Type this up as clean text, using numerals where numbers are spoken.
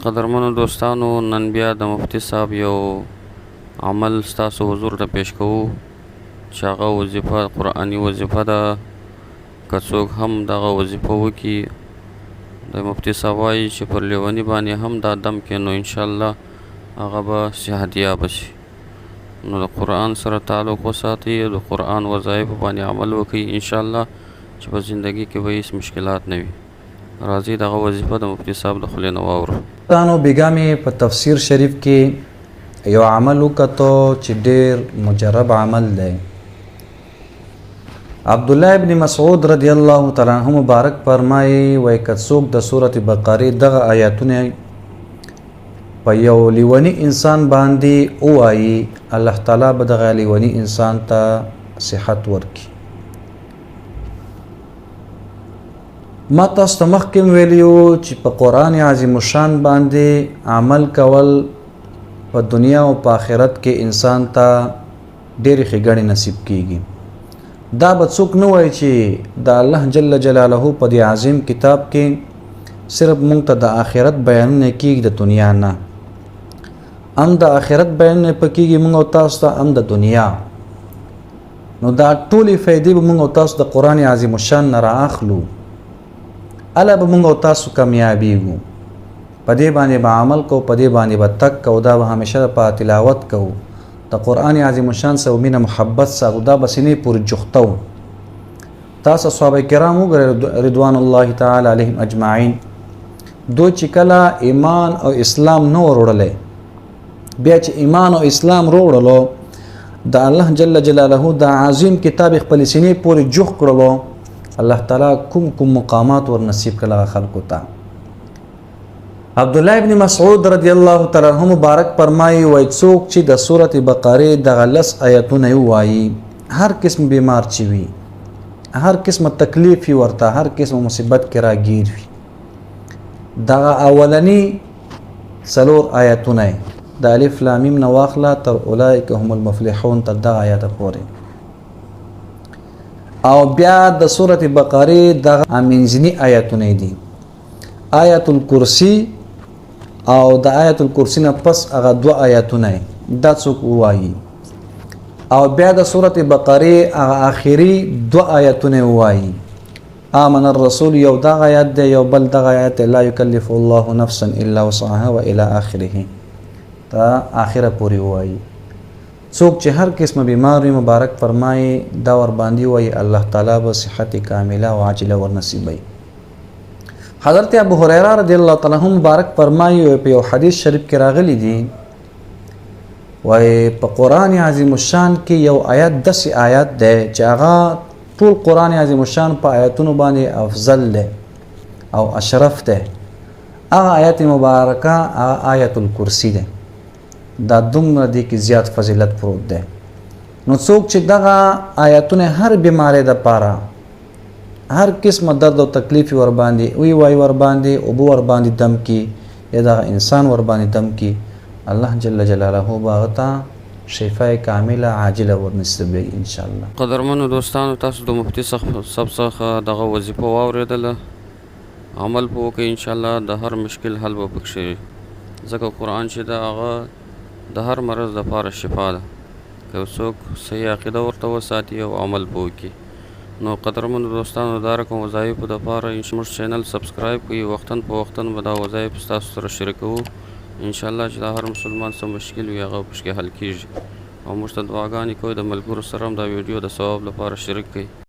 قدرمنو دوستانو، نن بیا د مفتي صاحب یو عمل ستاسو حضور ته پیش کوو چې هغه وظیفه قرآني وظیفه ده. که څوک هم دغه وظیفه وکړي، د مفتي صاحب وایي چې پر لیوني باندې هم دا دم کینو انشاءالله هغه به صحتیابه شي. نو د قرآن سره تعلق وساتئ، د قرآن وظایفو باندې عمل وکړئ انشاءالله چې په زندګي کې به هیڅ مشکلات نه وي. راځئ دغه وظیفه د مفتي صاحب د خولې نه واورو. بیګا مې په تفسیر شریف کې یو عمل وکړو چې ډېر مجرب عمل دی. عبدالله ابن مسعود رضی الله تعالی عنہ مبارک فرمایي وایي که څوک د سورة بقرې دغه آیاتونه په یو لیونی انسان باندې ووایي، الله تعالی به دغه لیونی انسان ته صحت ورکړي. ما تاسو ته مخکې ویلیو چې په قرآن عظیم الشان باندې عمل کول په دنیا او په آخرت کې انسان ته ډېرې ښېګڼې نصیب کیږي. دا به څوک نه وایي چې د الله جل جلاله په دې عظیم کتاب کې صرف موږ ته د آخرت بیانونه کیږي د دنیا نه، هم د آخرت بیانونه پکېږي موږ او تاسو ته، هم د دنیا. نو دا ټولې فایدې به موږ او تاسو د قرآن عظیم الشان نه رااخلو، الا به موږ او تاسو کامیابیږو. په دې باندې به عمل کوو، په دې باندې به تک کوو، دا به همیشه په تلاوت کوو، د قرآن عظیم الشان سره مینه محبت ساتو، دا به سینې پورې جوختو. تاسو صحابه کرام وګورئ رضوان الله تعالی علیهم اجمعین، دوی چې کله ایمان او اسلام نه وروړلی، بیا چې ایمان او اسلام وروړلو، د الله جل جلاله د عظیم کتاب خپل سینې پورې جوخت کړلو، الله تعالی کوم مقامات ور نصیب کړل خلکو ته. عبدالله ابن مسعود رضی الله تعالی عنہ مبارک فرمایي وایي څوک چې د سورة بقرې دغه 10 آیتونه ووایي، هر قسم بیمار چې وي، هر قسمه تکلیف وي ورته، هر قسمه مصیبت کې راګیر وي، دغه اولنی 4 آیتونه د الف لام میم نه واخله تر اولئک هم المفلحون تر دغه آیته پورې، او بیا د سورة بقرې دغه امینځنی آیتونه دي، آیت الکرسی او د آیت الکرسی نه پس هغه 2 آیتونه دا څوک ووایي، او بیا د سورة بقرې هغه آخري 2 آیتونه ووایي، آمن الرسول یو دغه آیت دی، یو بل دغه آیت لا یکلف الله نفسا الا وسعها و الى آخره تا آخره پوری ووایي. څوک چې هر قسمه بیمار وي مبارک فرمایي دا ور باندې وایي، الله تعالی به صحت کامله او عاجله ور نصیبوي. حضرت ابو هريره رضی الله تعالی عنہ مبارک فرمایي په یو حدیث شریف کې راغلی دی، وایي په قرآن عظیم الشان کې یو آیت 10 آیات دی چې هغه ټول قرآن عظیم الشان په آیتونو باندې افضل دی او اشرف دی. هغه آیت مبارکه هغه آیت الکرسی دی، دا دومره دی کې زیات فضیلت پروت دی. نو څوک چې دغه آیتونه هر بیماری د پاره، هر قسمه درد او تکلیف ور باندې وی ور باندې او بو ور باندې دم کی، یا دغه انسان ور باندې دم کی، الله جل جلاله باغتا شفای کامله عاجله ور نصیبوي ان شاء الله. قدرمنو دوستانو، تاسو د مفتي صاحب څخه دغه وظیفه واورېدله، عمل په وکړئ انشاءالله د هر مشکل حل به پکښې، ځکه قرآن چې ده هغه د هر مرض دپاره شفا ده که څوک صحیح عقیده ورته وساتي او عمل په وکړي. نو قدرمنو دوستانو، دا رقم وظایفو دپاره زموږ چینل سبسکرایب کړئ، وختاً په وختاً به دا وظایف ستاسو سره شریکوو انشاءالله چې دا هر مسلمان څه مشکل وي هغه پکښې حل کیږي. او موږ ته دعاګانې کوئ، د ملګرو سره هم دا ویډیو د ثواب لپاره شریک کړئ.